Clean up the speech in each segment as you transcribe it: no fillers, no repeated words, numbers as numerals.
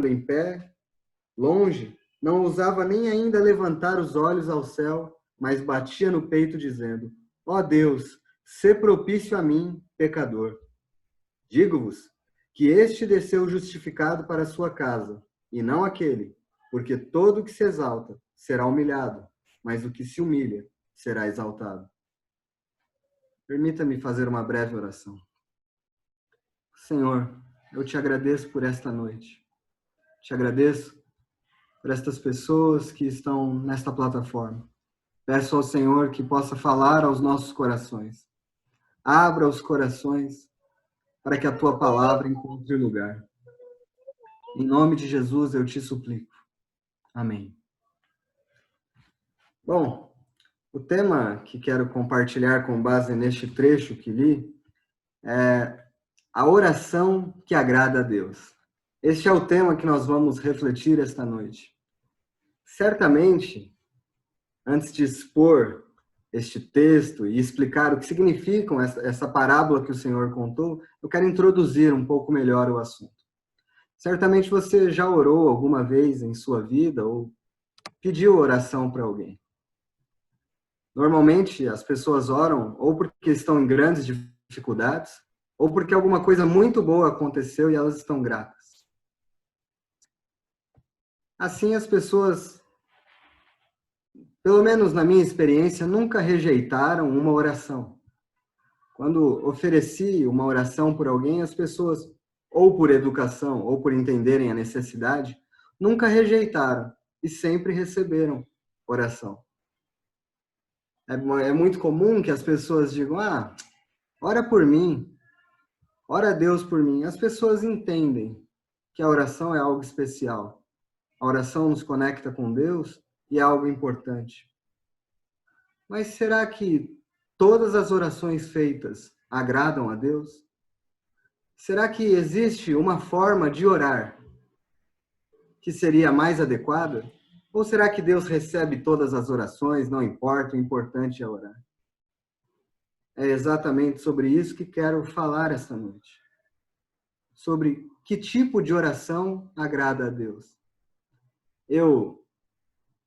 em pé, longe, não ousava nem ainda levantar os olhos ao céu, mas batia no peito dizendo: ó Deus, sê propício a mim, pecador. Digo-vos que este desceu justificado para a sua casa, e não aquele, porque todo o que se exalta será humilhado, mas o que se humilha será exaltado. Permita-me fazer uma breve oração. Senhor, eu te agradeço por esta noite. Te agradeço por estas pessoas que estão nesta plataforma. Peço ao Senhor que possa falar aos nossos corações. Abra os corações para que a tua palavra encontre lugar. Em nome de Jesus eu te suplico. Amém. Bom, o tema que quero compartilhar com base neste trecho que li é a oração que agrada a Deus. Este é o tema que nós vamos refletir esta noite. Certamente, antes de expor este texto e explicar o que significam essa parábola que o Senhor contou, eu quero introduzir um pouco melhor o assunto. Certamente você já orou alguma vez em sua vida ou pediu oração para alguém. Normalmente as pessoas oram ou porque estão em grandes dificuldades ou porque alguma coisa muito boa aconteceu e elas estão gratas. Assim as pessoas, pelo menos na minha experiência, nunca rejeitaram uma oração. Quando ofereci uma oração por alguém, as pessoas, ou por educação, ou por entenderem a necessidade, nunca rejeitaram e sempre receberam oração. É muito comum que as pessoas digam: ora por mim, ora a Deus por mim. As pessoas entendem que a oração é algo especial. A oração nos conecta com Deus e é algo importante. Mas será que todas as orações feitas agradam a Deus? Será que existe uma forma de orar que seria mais adequada? Ou será que Deus recebe todas as orações, não importa, o importante é orar? É exatamente sobre isso que quero falar esta noite. Sobre que tipo de oração agrada a Deus. Eu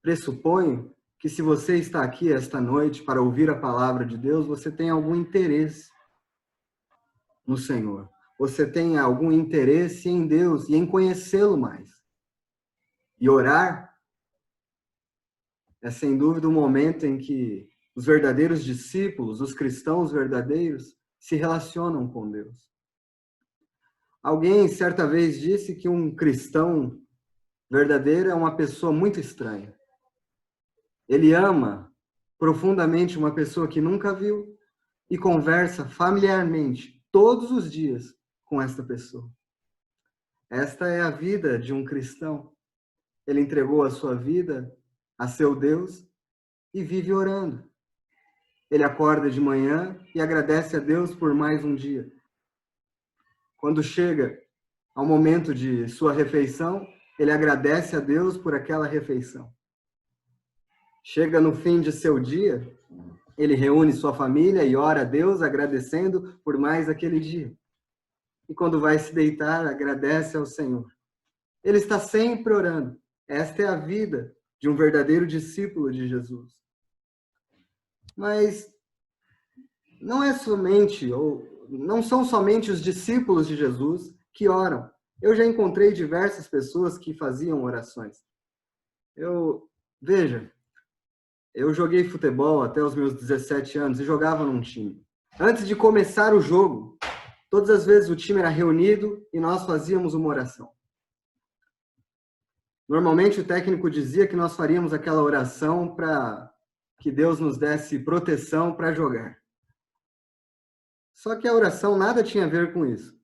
pressuponho que se você está aqui esta noite para ouvir a palavra de Deus, você tem algum interesse no Senhor. Você tem algum interesse em Deus e em conhecê-lo mais. E orar é sem dúvida o momento em que os verdadeiros discípulos, os cristãos verdadeiros, se relacionam com Deus. Alguém certa vez disse que um cristão verdadeiro é uma pessoa muito estranha. Ele ama profundamente uma pessoa que nunca viu e conversa familiarmente todos os dias com esta pessoa. Esta é a vida de um cristão. Ele entregou a sua vida a seu Deus e vive orando. Ele acorda de manhã e agradece a Deus por mais um dia. Quando chega ao momento de sua refeição, ele agradece a Deus por aquela refeição. Chega no fim de seu dia, ele reúne sua família e ora a Deus agradecendo por mais aquele dia. E quando vai se deitar, agradece ao Senhor. Ele está sempre orando. Esta é a vida de um verdadeiro discípulo de Jesus. Mas não são somente os discípulos de Jesus que oram. Eu já encontrei diversas pessoas que faziam orações. Veja, eu joguei futebol até os meus 17 anos e jogava num time. Antes de começar o jogo, todas as vezes o time era reunido e nós fazíamos uma oração. Normalmente o técnico dizia que nós faríamos aquela oração para que Deus nos desse proteção para jogar. Só que a oração nada tinha a ver com isso.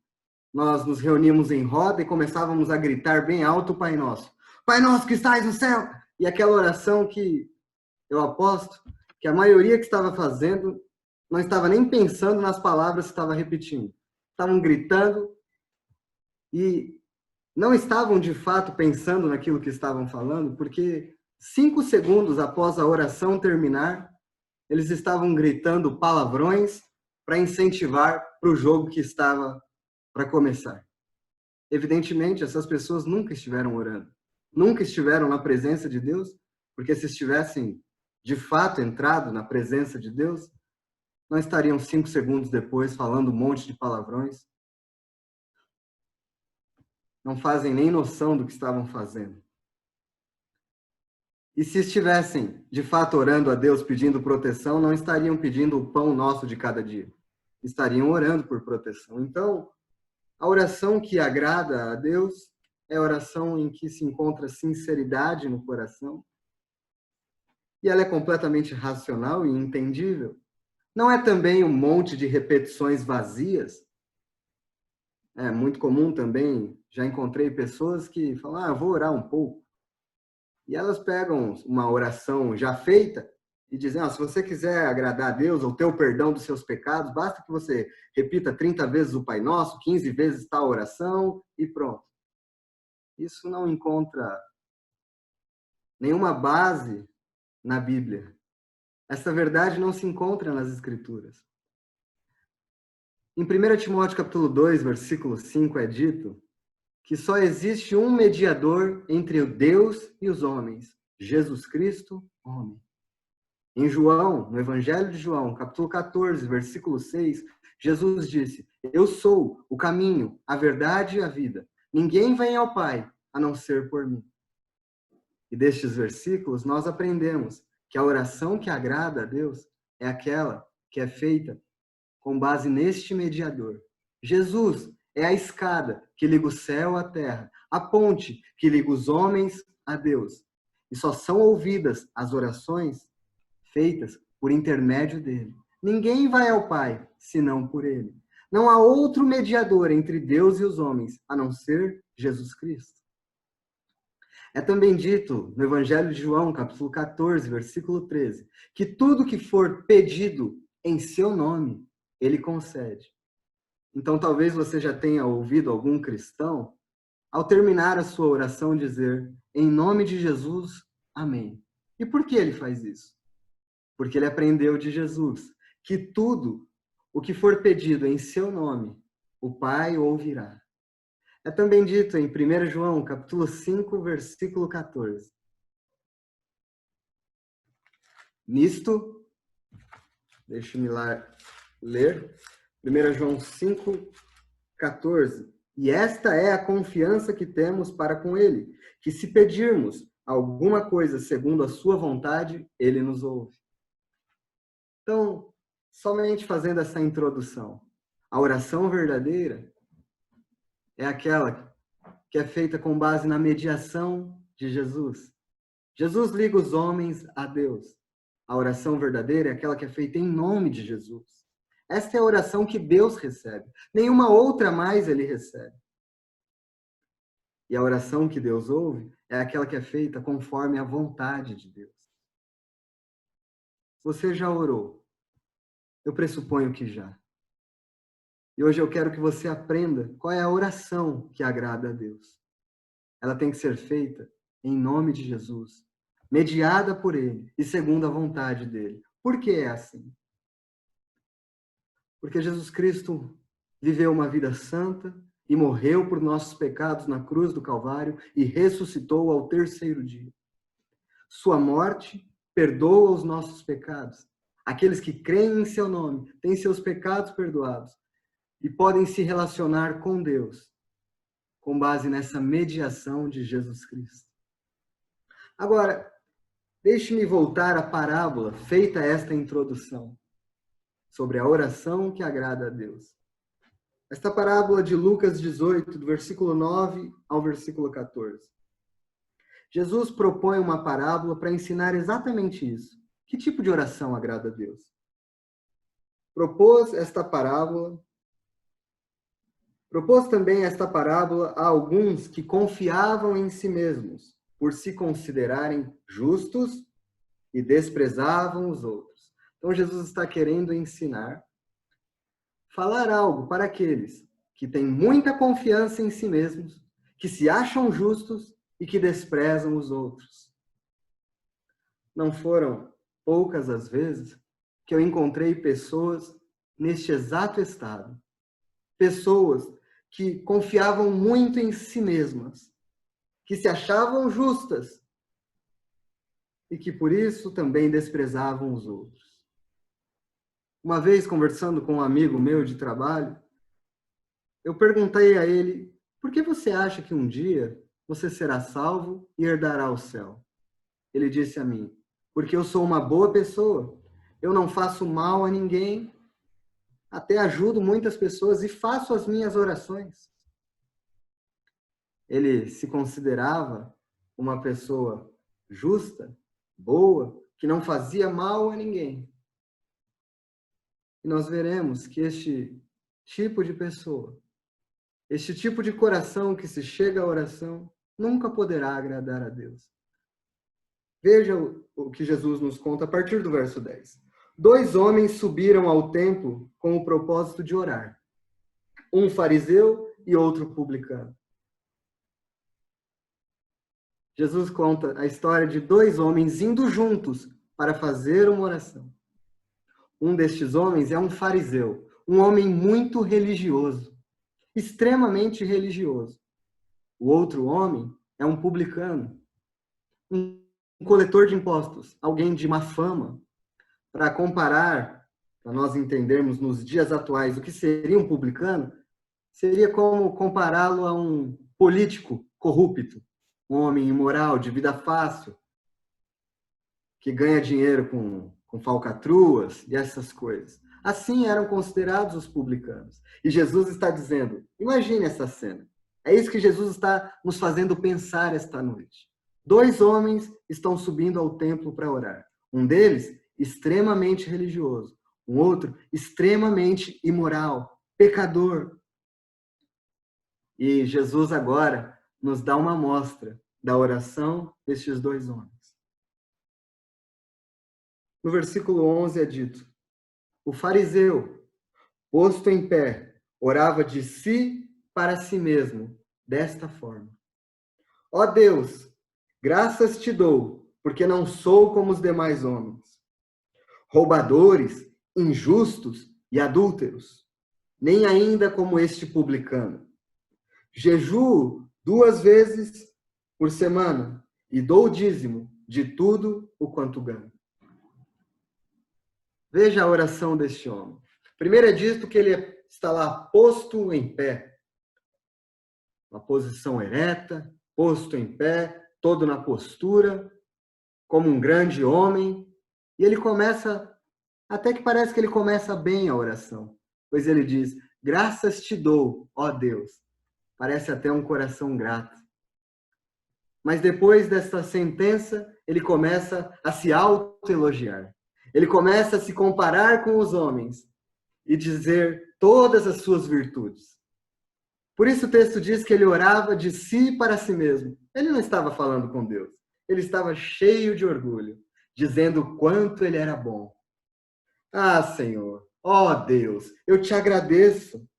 Nós nos reuníamos em roda e começávamos a gritar bem alto o Pai Nosso. Pai Nosso que estais no céu! E aquela oração que eu aposto que a maioria que estava fazendo não estava nem pensando nas palavras que estava repetindo. Estavam gritando e não estavam de fato pensando naquilo que estavam falando, porque 5 segundos após a oração terminar, eles estavam gritando palavrões para incentivar para o jogo que estava para começar. Evidentemente, essas pessoas nunca estiveram orando, nunca estiveram na presença de Deus, porque se estivessem de fato entrado na presença de Deus, não estariam 5 segundos depois falando um monte de palavrões. Não fazem nem noção do que estavam fazendo. E se estivessem de fato orando a Deus pedindo proteção, não estariam pedindo o pão nosso de cada dia. Estariam orando por proteção. Então, a oração que agrada a Deus é a oração em que se encontra sinceridade no coração. E ela é completamente racional e entendível. Não é também um monte de repetições vazias. É muito comum também, já encontrei pessoas que falam, eu vou orar um pouco. E elas pegam uma oração já feita e dizem, se você quiser agradar a Deus ou ter o perdão dos seus pecados, basta que você repita 30 vezes o Pai Nosso, 15 vezes tal oração e pronto. Isso não encontra nenhuma base na Bíblia. Essa verdade não se encontra nas Escrituras. Em 1 Timóteo capítulo 2, versículo 5, é dito que só existe um mediador entre o Deus e os homens, Jesus Cristo, homem. Em João, no Evangelho de João, capítulo 14, versículo 6, Jesus disse, eu sou o caminho, a verdade e a vida. Ninguém vem ao Pai a não ser por mim. E destes versículos nós aprendemos que a oração que agrada a Deus é aquela que é feita com base neste mediador. Jesus é a escada que liga o céu à terra, a ponte que liga os homens a Deus. E só são ouvidas as orações feitas por intermédio dele. Ninguém vai ao Pai senão por ele. Não há outro mediador entre Deus e os homens, a não ser Jesus Cristo. É também dito no Evangelho de João, capítulo 14, versículo 13, que tudo que for pedido em seu nome, ele concede. Então, talvez você já tenha ouvido algum cristão, ao terminar a sua oração, dizer, em nome de Jesus, amém. E por que ele faz isso? Porque ele aprendeu de Jesus que tudo o que for pedido em seu nome, o Pai ouvirá. É também dito em 1 João, capítulo 5, versículo 14. Nisto, deixe-me lá ler, 1 João 5, 14. E esta é a confiança que temos para com ele, que se pedirmos alguma coisa segundo a sua vontade, ele nos ouve. Então, somente fazendo essa introdução, a oração verdadeira é aquela que é feita com base na mediação de Jesus. Jesus liga os homens a Deus. A oração verdadeira é aquela que é feita em nome de Jesus. Esta é a oração que Deus recebe. Nenhuma outra mais ele recebe. E a oração que Deus ouve é aquela que é feita conforme a vontade de Deus. Você já orou? Eu pressuponho que já. E hoje eu quero que você aprenda qual é a oração que agrada a Deus. Ela tem que ser feita em nome de Jesus, mediada por Ele e segundo a vontade dEle. Por que é assim? Porque Jesus Cristo viveu uma vida santa e morreu por nossos pecados na cruz do Calvário e ressuscitou ao terceiro dia. Sua morte perdoa os nossos pecados. Aqueles que creem em seu nome têm seus pecados perdoados e podem se relacionar com Deus com base nessa mediação de Jesus Cristo. Agora, deixe-me voltar à parábola feita esta introdução sobre a oração que agrada a Deus. Esta parábola de Lucas 18, do versículo 9 ao versículo 14. Jesus propõe uma parábola para ensinar exatamente isso. Que tipo de oração agrada a Deus? Propôs também esta parábola a alguns que confiavam em si mesmos, por se considerarem justos e desprezavam os outros. Então, Jesus está querendo ensinar, falar algo para aqueles que têm muita confiança em si mesmos, que se acham justos e que desprezam os outros. Não foram poucas as vezes que eu encontrei pessoas neste exato estado. Pessoas que confiavam muito em si mesmas, que se achavam justas e que por isso também desprezavam os outros. Uma vez, conversando com um amigo meu de trabalho, eu perguntei a ele: por que você acha que um dia você será salvo e herdará o céu? Ele disse a mim: porque eu sou uma boa pessoa, eu não faço mal a ninguém, até ajudo muitas pessoas e faço as minhas orações. Ele se considerava uma pessoa justa, boa, que não fazia mal a ninguém. E nós veremos que este tipo de pessoa, este tipo de coração que se chega à oração, nunca poderá agradar a Deus. Veja o que Jesus nos conta a partir do verso 10. 2 homens subiram ao templo com o propósito de orar. Um fariseu e outro publicano. Jesus conta a história de 2 homens indo juntos para fazer uma oração. Um destes homens é um fariseu, um homem muito religioso, extremamente religioso. O outro homem é um publicano, um coletor de impostos, alguém de má fama. Para comparar, para nós entendermos nos dias atuais o que seria um publicano, seria como compará-lo a um político corrupto, um homem imoral, de vida fácil, que ganha dinheiro com falcatruas e essas coisas. Assim eram considerados os publicanos. E Jesus está dizendo, imagine essa cena. É isso que Jesus está nos fazendo pensar esta noite. 2 homens estão subindo ao templo para orar. Um deles, extremamente religioso. Um outro, extremamente imoral, pecador. E Jesus agora nos dá uma amostra da oração destes 2 homens. No versículo 11 é dito: o fariseu, posto em pé, orava de si para si mesmo, desta forma: ó Deus, graças te dou, porque não sou como os demais homens, roubadores, injustos e adúlteros, nem ainda como este publicano. Jejuo 2 vezes por semana e dou o dízimo de tudo o quanto ganho. Veja a oração deste homem. Primeiro é dito que ele está lá posto em pé. Uma posição ereta, posto em pé, todo na postura, como um grande homem. E ele começa, até que parece que ele começa bem a oração. Pois ele diz, graças te dou, ó Deus. Parece até um coração grato. Mas depois desta sentença, ele começa a se autoelogiar. Ele começa a se comparar com os homens e dizer todas as suas virtudes. Por isso o texto diz que ele orava de si para si mesmo. Ele não estava falando com Deus. Ele estava cheio de orgulho, dizendo o quanto ele era bom. Ah, Senhor, ó Deus, eu te agradeço,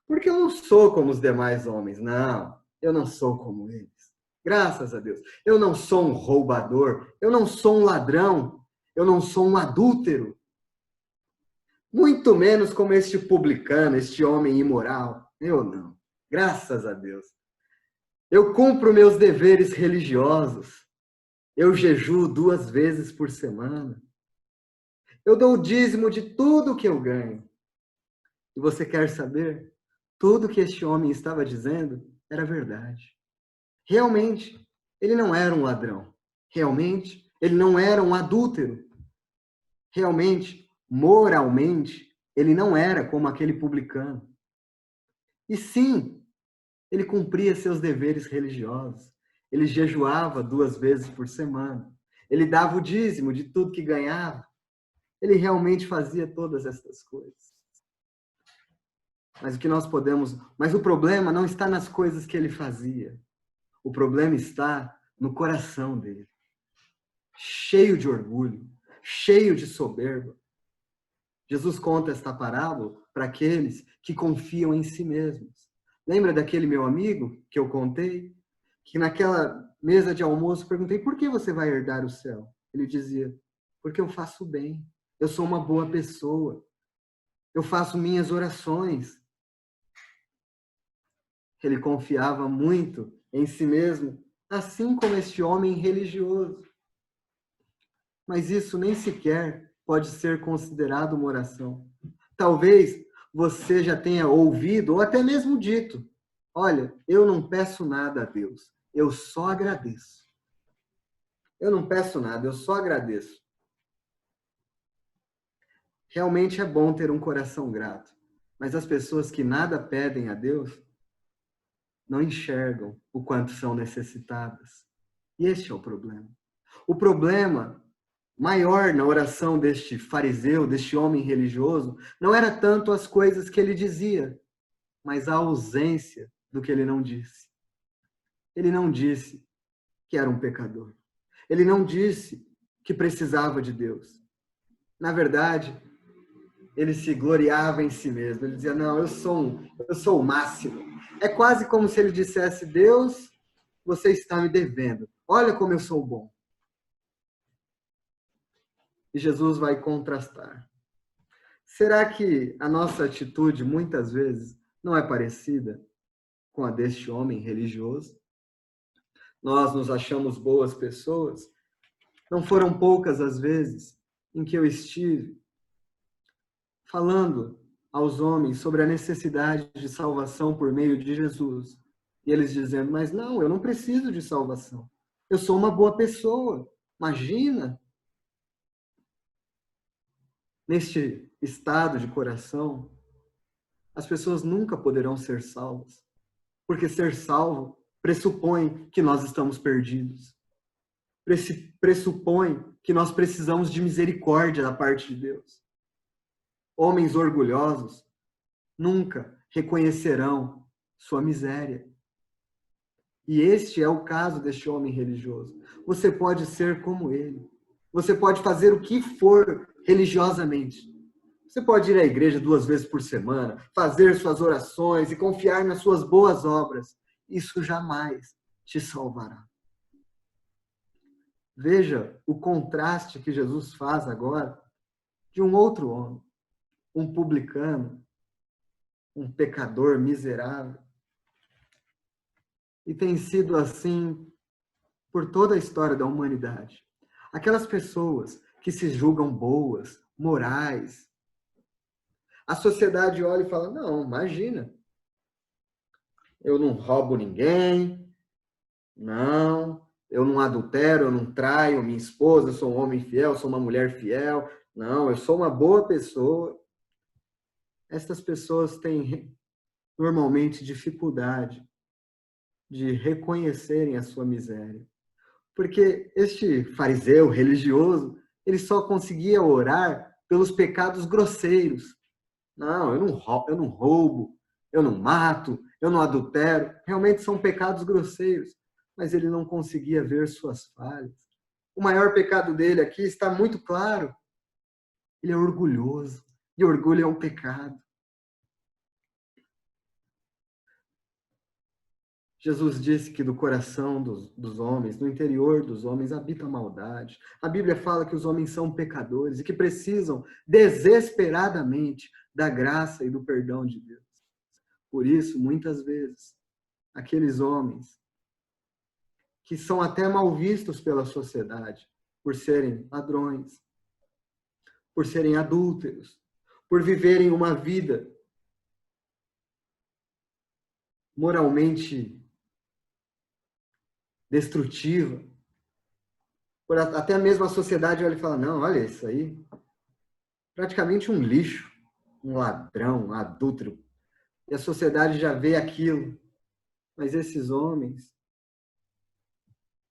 porque eu não sou como os demais homens. Não, eu não sou como eles. Graças a Deus. Eu não sou um roubador, eu não sou um ladrão, eu não sou um adúltero. Muito menos como este publicano, este homem imoral. Eu não. Graças a Deus. Eu cumpro meus deveres religiosos. Eu jejuo 2 vezes por semana. Eu dou o dízimo de tudo que eu ganho. E você quer saber? Tudo que este homem estava dizendo era verdade. Realmente, ele não era um ladrão. Realmente, ele não era um adúltero. Realmente, moralmente, ele não era como aquele publicano. E sim, ele cumpria seus deveres religiosos. Ele jejuava 2 vezes por semana. Ele dava o dízimo de tudo que ganhava. Ele realmente fazia todas essas coisas. Mas o problema não está nas coisas que ele fazia. O problema está no coração dele. Cheio de orgulho, cheio de soberba. Jesus conta esta parábola para aqueles que confiam em si mesmos. Lembra daquele meu amigo que eu contei? Que naquela mesa de almoço perguntei, por que você vai herdar o céu? Ele dizia, porque eu faço bem. Eu sou uma boa pessoa. Eu faço minhas orações. Ele confiava muito em si mesmo, assim como este homem religioso. Mas isso nem sequer pode ser considerado uma oração. Talvez você já tenha ouvido ou até mesmo dito: olha, eu não peço nada a Deus, eu só agradeço. Eu não peço nada, eu só agradeço. Realmente é bom ter um coração grato, mas as pessoas que nada pedem a Deus não enxergam o quanto são necessitadas. E este é o problema. O problema maior na oração deste fariseu, deste homem religioso, não era tanto as coisas que ele dizia, mas a ausência do que ele não disse. Ele não disse que era um pecador. Ele não disse que precisava de Deus. Na verdade, ele se gloriava em si mesmo. Ele dizia: não, eu sou o máximo. É quase como se ele dissesse: Deus, você está me devendo. Olha como eu sou bom. E Jesus vai contrastar. Será que a nossa atitude, muitas vezes, não é parecida com a deste homem religioso? Nós nos achamos boas pessoas? Não foram poucas as vezes em que eu estive falando aos homens sobre a necessidade de salvação por meio de Jesus. E eles dizendo: mas não, eu não preciso de salvação. Eu sou uma boa pessoa. Imagina! Neste estado de coração, as pessoas nunca poderão ser salvas. Porque ser salvo pressupõe que nós estamos perdidos. Pressupõe que nós precisamos de misericórdia da parte de Deus. Homens orgulhosos nunca reconhecerão sua miséria. E este é o caso deste homem religioso. Você pode ser como ele. Você pode fazer o que for religiosamente. Você pode ir à igreja 2 vezes por semana, fazer suas orações e confiar nas suas boas obras. Isso jamais te salvará. Veja o contraste que Jesus faz agora de um outro homem, um publicano, um pecador miserável. E tem sido assim por toda a história da humanidade. Aquelas pessoas que se julgam boas, morais, a sociedade olha e fala: não, imagina, eu não roubo ninguém, não, eu não adultero, eu não traio minha esposa, eu sou um homem fiel, sou uma mulher fiel, não, eu sou uma boa pessoa. Estas pessoas têm normalmente dificuldade de reconhecerem a sua miséria. Porque este fariseu religioso, ele só conseguia orar pelos pecados grosseiros. Não, eu não roubo, eu não mato, eu não adultero. Realmente são pecados grosseiros. Mas ele não conseguia ver suas falhas. O maior pecado dele aqui está muito claro. Ele é orgulhoso. E orgulho é um pecado. Jesus disse que do coração dos homens, no interior dos homens, habita a maldade. A Bíblia fala que os homens são pecadores e que precisam desesperadamente da graça e do perdão de Deus. Por isso, muitas vezes, aqueles homens que são até mal vistos pela sociedade, por serem ladrões, por serem adúlteros, por viverem uma vida moralmente destrutiva, até mesmo a sociedade olha e fala: não, olha isso aí, praticamente um lixo, um ladrão, um adúltero. E a sociedade já vê aquilo. Mas esses homens,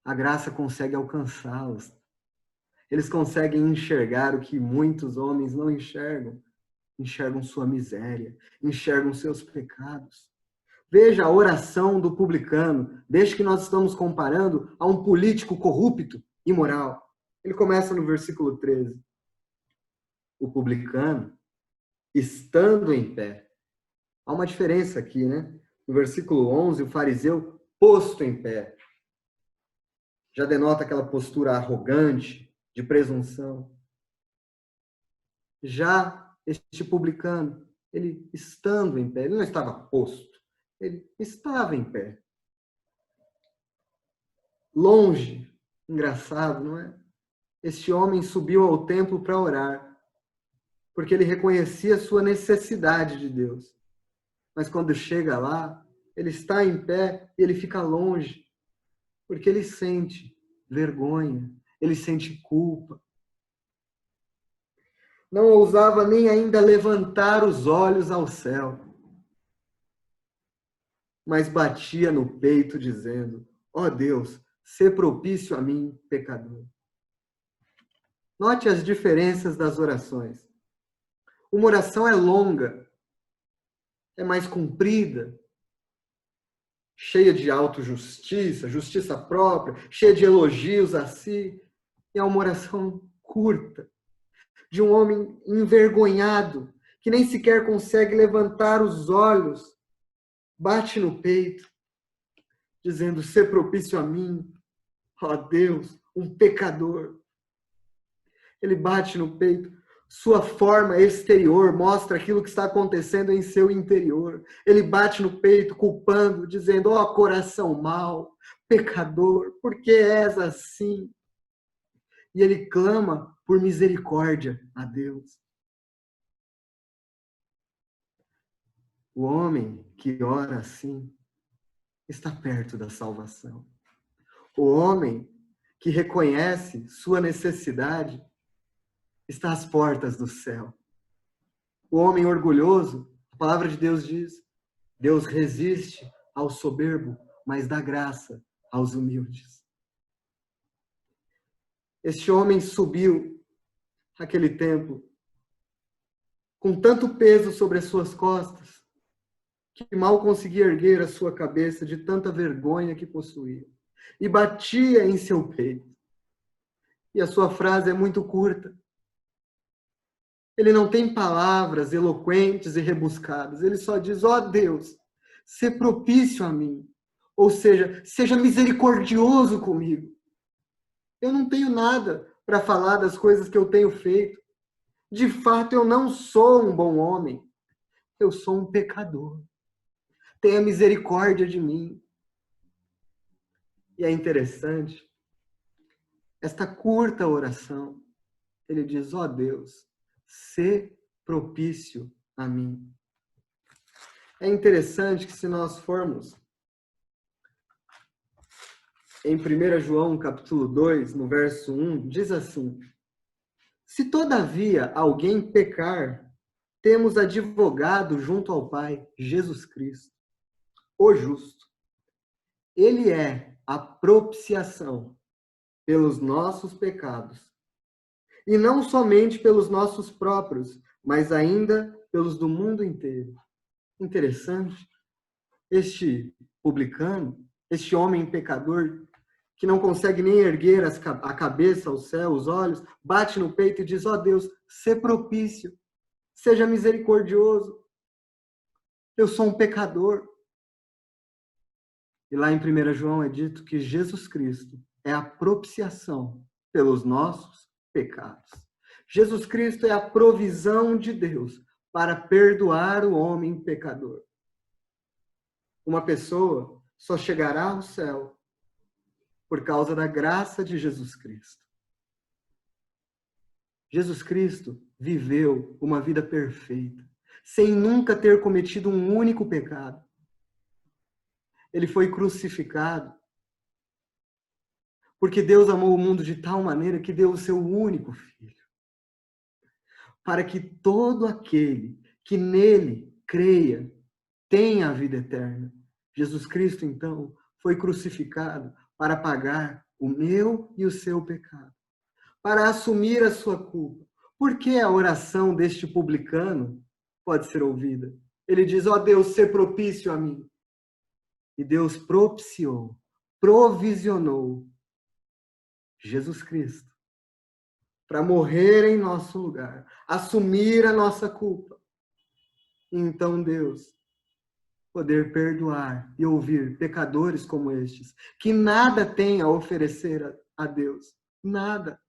a graça consegue alcançá-los. Eles conseguem enxergar o que muitos homens não enxergam. Enxergam sua miséria, enxergam seus pecados. Veja a oração do publicano, desde que nós estamos comparando a um político corrupto, imoral. Ele começa no versículo 13. O publicano, estando em pé. Há uma diferença aqui, né? No versículo 11, o fariseu posto em pé. Já denota aquela postura arrogante, de presunção. Já este publicano, ele estando em pé, ele não estava posto, Ele estava em pé. Longe, engraçado, não é? Este homem subiu ao templo para orar, porque ele reconhecia a sua necessidade de Deus. Mas quando chega lá, ele está em pé e ele fica longe, porque ele sente vergonha, ele sente culpa. Não ousava nem ainda levantar os olhos ao céu, mas batia no peito dizendo: ó Deus, sê propício a mim, pecador. Note as diferenças das orações. Uma oração é longa, é mais comprida, cheia de autojustiça, justiça própria, cheia de elogios a si. E é uma oração curta, de um homem envergonhado, que nem sequer consegue levantar os olhos, bate no peito, dizendo: sê propício a mim, ó Deus, um pecador. Ele bate no peito. Sua forma exterior mostra aquilo que está acontecendo em seu interior. Ele bate no peito, culpando, dizendo: ó coração mau, pecador, por que és assim? E ele clama por misericórdia a Deus. O homem que ora assim está perto da salvação. O homem que reconhece sua necessidade está às portas do céu. O homem orgulhoso, a palavra de Deus diz: Deus resiste ao soberbo, mas dá graça aos humildes. Este homem subiu àquele templo com tanto peso sobre as suas costas que mal conseguia erguer a sua cabeça de tanta vergonha que possuía. E batia em seu peito. E a sua frase é muito curta. Ele não tem palavras eloquentes e rebuscadas. Ele só diz: ó Deus, sê propício a mim. Ou seja, seja misericordioso comigo. Eu não tenho nada para falar das coisas que eu tenho feito. De fato, eu não sou um bom homem. Eu sou um pecador. Tenha misericórdia de mim. E é interessante, esta curta oração, ele diz: ó Deus, sê propício a mim. É interessante que se nós formos em 1 João capítulo 2, no verso 1, diz assim: se todavia alguém pecar, temos advogado junto ao Pai, Jesus Cristo, o justo. Ele é a propiciação pelos nossos pecados, e não somente pelos nossos próprios, mas ainda pelos do mundo inteiro. Interessante, este publicano, este homem pecador, que não consegue nem erguer a cabeça ao céu, os olhos, bate no peito e diz: ó Deus, sê propício, seja misericordioso. Eu sou um pecador. E lá em 1 João é dito que Jesus Cristo é a propiciação pelos nossos pecados. Jesus Cristo é a provisão de Deus para perdoar o homem pecador. Uma pessoa só chegará ao céu por causa da graça de Jesus Cristo. Jesus Cristo viveu uma vida perfeita, sem nunca ter cometido um único pecado. Ele foi crucificado porque Deus amou o mundo de tal maneira que deu o seu único filho, para que todo aquele que nele creia tenha a vida eterna. Jesus Cristo, então, foi crucificado para pagar o meu e o seu pecado, para assumir a sua culpa. Por que a oração deste publicano pode ser ouvida? Ele diz: ó Deus, sê propício a mim. E Deus propiciou, provisionou Jesus Cristo para morrer em nosso lugar, assumir a nossa culpa. E então Deus poder perdoar e ouvir pecadores como estes, que nada têm a oferecer a Deus, nada,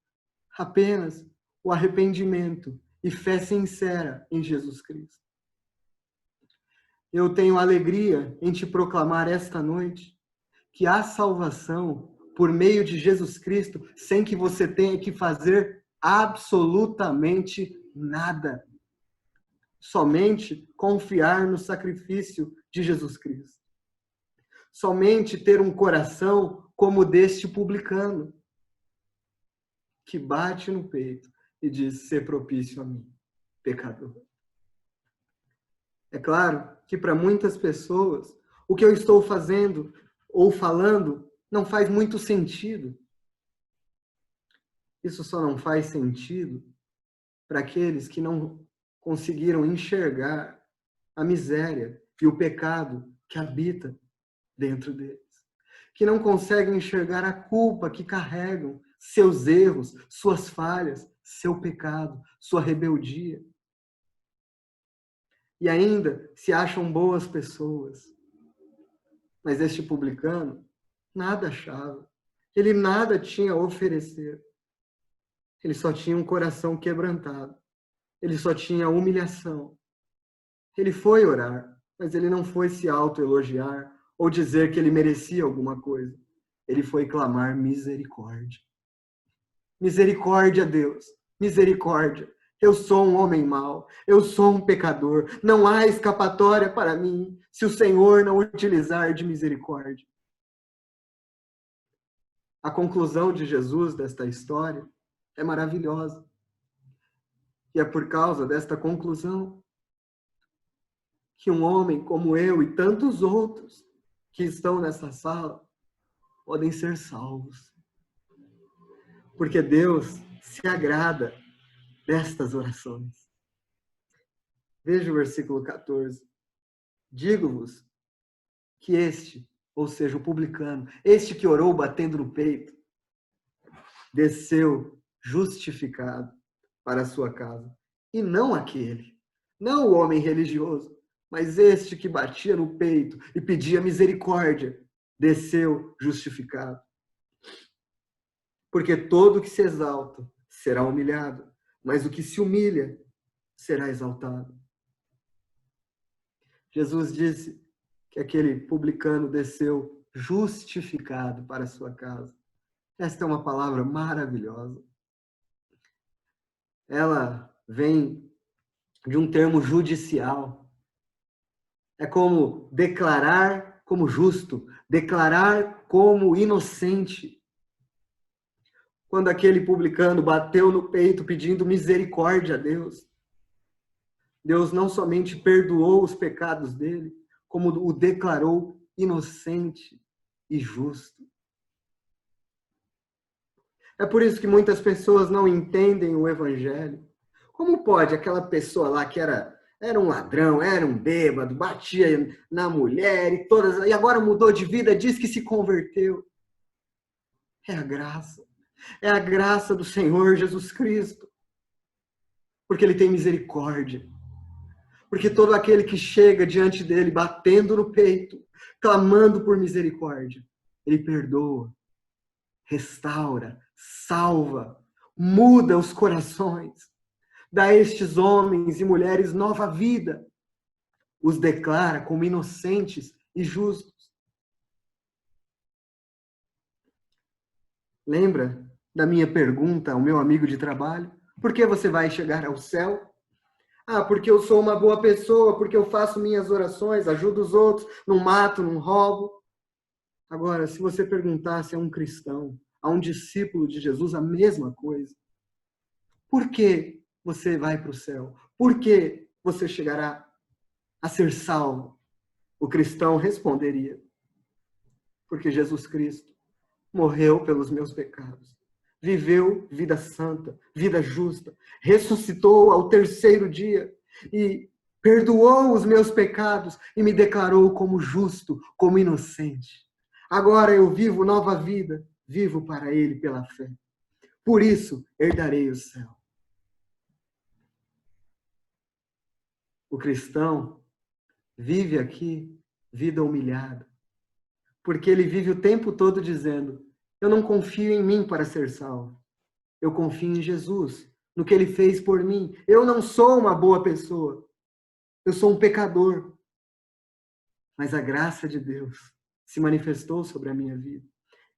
apenas o arrependimento e fé sincera em Jesus Cristo. Eu tenho alegria em te proclamar esta noite que há salvação por meio de Jesus Cristo, sem que você tenha que fazer absolutamente nada. Somente confiar no sacrifício de Jesus Cristo. Somente ter um coração como o deste publicano, que bate no peito e diz: ser propício a mim, pecador. É claro que para muitas pessoas, o que eu estou fazendo ou falando não faz muito sentido. Isso só não faz sentido para aqueles que não conseguiram enxergar a miséria e o pecado que habita dentro deles. Que não conseguem enxergar a culpa que carregam, seus erros, suas falhas, seu pecado, sua rebeldia. E ainda se acham boas pessoas. Mas este publicano nada achava. Ele nada tinha a oferecer. Ele só tinha um coração quebrantado. Ele só tinha humilhação. Ele foi orar, mas ele não foi se autoelogiar ou dizer que ele merecia alguma coisa. Ele foi clamar misericórdia. Misericórdia, Deus. Misericórdia. Eu sou um homem mau. Eu sou um pecador. Não há escapatória para mim se o Senhor não utilizar de misericórdia. A conclusão de Jesus desta história é maravilhosa. E é por causa desta conclusão que um homem como eu e tantos outros que estão nessa sala podem ser salvos. Porque Deus se agrada destas orações. Veja o versículo 14. Digo-vos que este, ou seja, o publicano, este que orou batendo no peito, desceu justificado para a sua casa. E não aquele, não o homem religioso, mas este que batia no peito e pedia misericórdia, desceu justificado. Porque todo que se exalta será humilhado, mas o que se humilha será exaltado. Jesus disse que aquele publicano desceu justificado para a sua casa. Esta é uma palavra maravilhosa. Ela vem de um termo judicial. É como declarar como justo, declarar como inocente. Quando aquele publicano bateu no peito pedindo misericórdia a Deus, Deus não somente perdoou os pecados dele, como o declarou inocente e justo. É por isso que muitas pessoas não entendem o evangelho. Como pode aquela pessoa lá que era um ladrão, era um bêbado, batia na mulher e agora mudou de vida, diz que se converteu? É a graça. É a graça do Senhor Jesus Cristo. Porque ele tem misericórdia. Porque todo aquele que chega diante dele, batendo no peito, clamando por misericórdia, ele perdoa, restaura, salva, muda os corações, dá a estes homens e mulheres nova vida, os declara como inocentes e justos. Lembra da minha pergunta ao meu amigo de trabalho? Por que você vai chegar ao céu? Ah, porque eu sou uma boa pessoa, porque eu faço minhas orações, ajudo os outros, não mato, não roubo. Agora, se você perguntasse a um cristão, a um discípulo de Jesus, a mesma coisa. Por que você vai para o céu? Por que você chegará a ser salvo? O cristão responderia: porque Jesus Cristo morreu pelos meus pecados, viveu vida santa, vida justa, ressuscitou ao terceiro dia e perdoou os meus pecados e me declarou como justo, como inocente. Agora eu vivo nova vida, vivo para Ele pela fé. Por isso herdarei o céu. O cristão vive aqui vida humilhada, porque ele vive o tempo todo dizendo: eu não confio em mim para ser salvo. Eu confio em Jesus, no que ele fez por mim. Eu não sou uma boa pessoa. Eu sou um pecador. mas a graça de Deus se manifestou sobre a minha vida.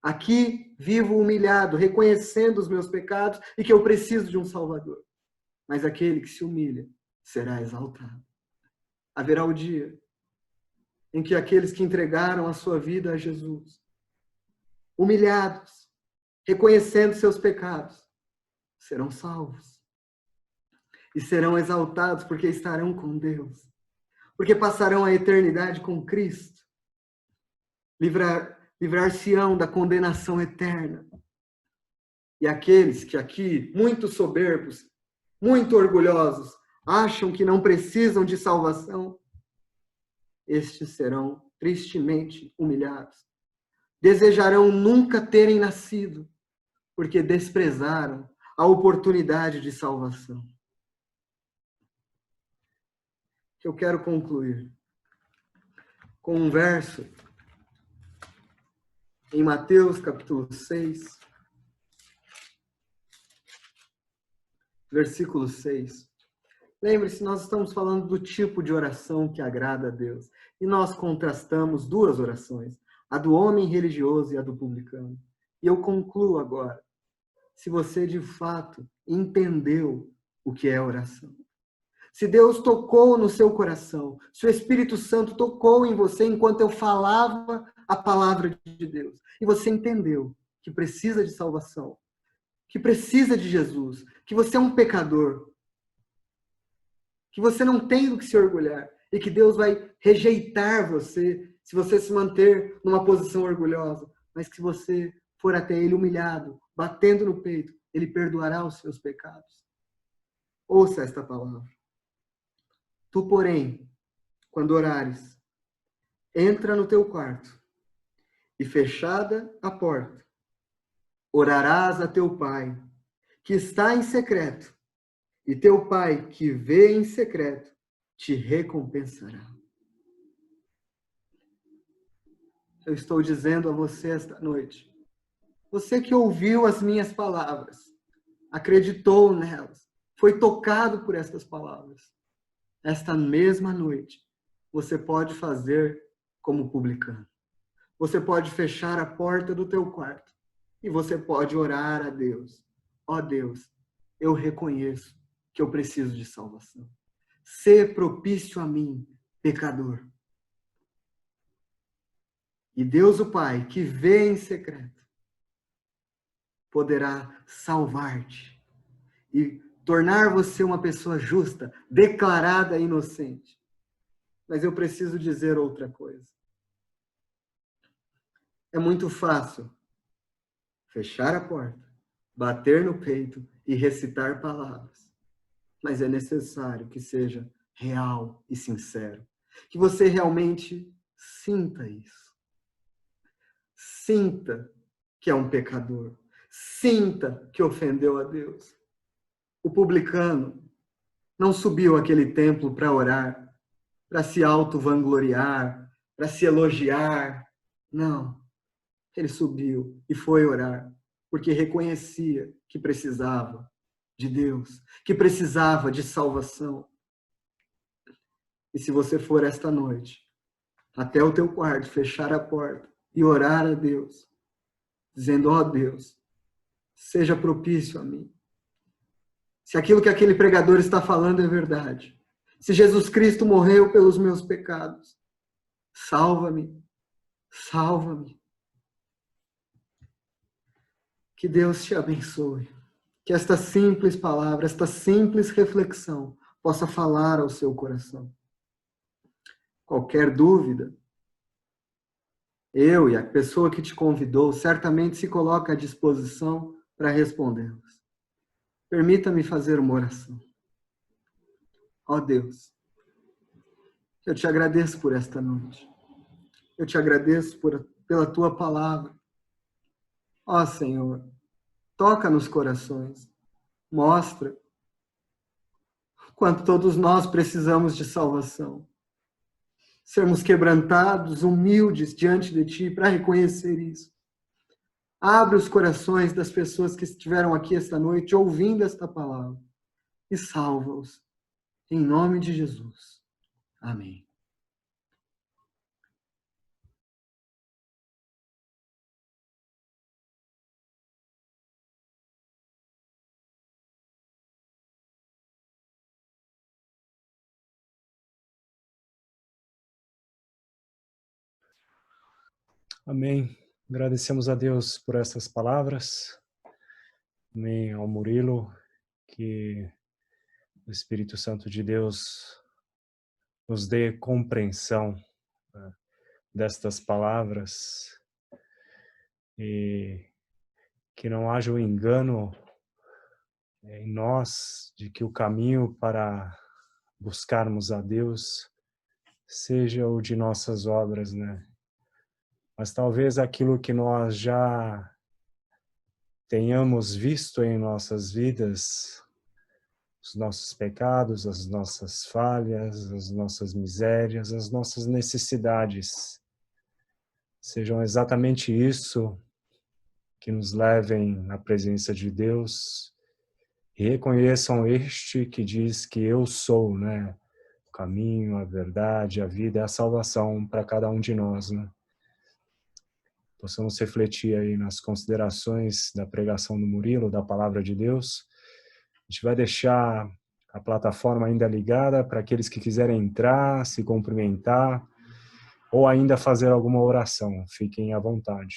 Aqui vivo humilhado, reconhecendo os meus pecados e que eu preciso de um Salvador. Mas aquele que se humilha será exaltado. Haverá o dia em que aqueles que entregaram a sua vida a Jesus, humilhados, reconhecendo seus pecados, serão salvos. E serão exaltados porque estarão com Deus. Porque passarão a eternidade com Cristo. Livrar-se-ão da condenação eterna. E aqueles que aqui, muito soberbos, muito orgulhosos, acham que não precisam de salvação, estes serão tristemente humilhados. Desejarão nunca terem nascido, porque desprezaram a oportunidade de salvação. Eu quero concluir com um verso em Mateus capítulo 6, versículo 6. Lembre-se, nós estamos falando do tipo de oração que agrada a Deus. E nós contrastamos duas orações, a do homem religioso e a do publicano. E eu concluo agora. Se você de fato entendeu o que é oração, se Deus tocou no seu coração, se o Espírito Santo tocou em você enquanto eu falava a palavra de Deus, e você entendeu que precisa de salvação, que precisa de Jesus, que você é um pecador, que você não tem do que se orgulhar, e que Deus vai rejeitar você se você se manter numa posição orgulhosa, mas que você for até Ele humilhado, batendo no peito, Ele perdoará os seus pecados. Ouça esta palavra. Tu, porém, quando orares, entra no teu quarto e, fechada a porta, orarás a teu Pai, que está em secreto, e teu Pai, que vê em secreto, te recompensará. Eu estou dizendo a você esta noite, você que ouviu as minhas palavras, acreditou nelas, foi tocado por estas palavras, esta mesma noite, você pode fazer como publicano. Você pode fechar a porta do teu quarto e você pode orar a Deus. Ó Deus, eu reconheço que eu preciso de salvação. Sê propício a mim, pecador. E Deus o Pai, que vê em secreto, poderá salvar-te e tornar você uma pessoa justa, declarada inocente. Mas eu preciso dizer outra coisa. É muito fácil fechar a porta, bater no peito e recitar palavras. Mas é necessário que seja real e sincero. Que você realmente sinta isso. Sinta que é um pecador. Sinta que ofendeu a Deus. O publicano não subiu àquele templo para orar, para se auto-vangloriar, para se elogiar. Não. Ele subiu e foi orar, porque reconhecia que precisava de Deus, que precisava de salvação. E se você for esta noite, até o teu quarto, fechar a porta e orar a Deus, dizendo, ó Deus, seja propício a mim. Se aquilo que aquele pregador está falando é verdade, se Jesus Cristo morreu pelos meus pecados, salva-me, salva-me. Que Deus te abençoe. Que esta simples palavra, esta simples reflexão possa falar ao seu coração. Qualquer dúvida, eu e a pessoa que te convidou certamente se coloca à disposição para respondê-las. Permita-me fazer uma oração. Ó Deus, eu te agradeço por esta noite. Eu te agradeço pela tua palavra. Ó Senhor, toca nos corações. Mostra quanto todos nós precisamos de salvação. Sermos quebrantados, humildes diante de Ti para reconhecer isso. Abre os corações das pessoas que estiveram aqui esta noite ouvindo esta palavra e salva-os. Em nome de Jesus. Amém. Amém. Agradecemos a Deus por essas palavras. Amém ao Murilo, que o Espírito Santo de Deus nos dê compreensão, né, destas palavras e que não haja um engano em nós de que o caminho para buscarmos a Deus seja o de nossas obras, né? Mas talvez aquilo que nós já tenhamos visto em nossas vidas, os nossos pecados, as nossas falhas, as nossas misérias, as nossas necessidades, sejam exatamente isso que nos levem à presença de Deus e reconheçam este que diz que eu sou, né? O caminho, a verdade, a vida e a salvação para cada um de nós, né? Possamos refletir aí nas considerações da pregação do Murilo, da palavra de Deus. A gente vai deixar a plataforma ainda ligada para aqueles que quiserem entrar, se cumprimentar ou ainda fazer alguma oração. Fiquem à vontade.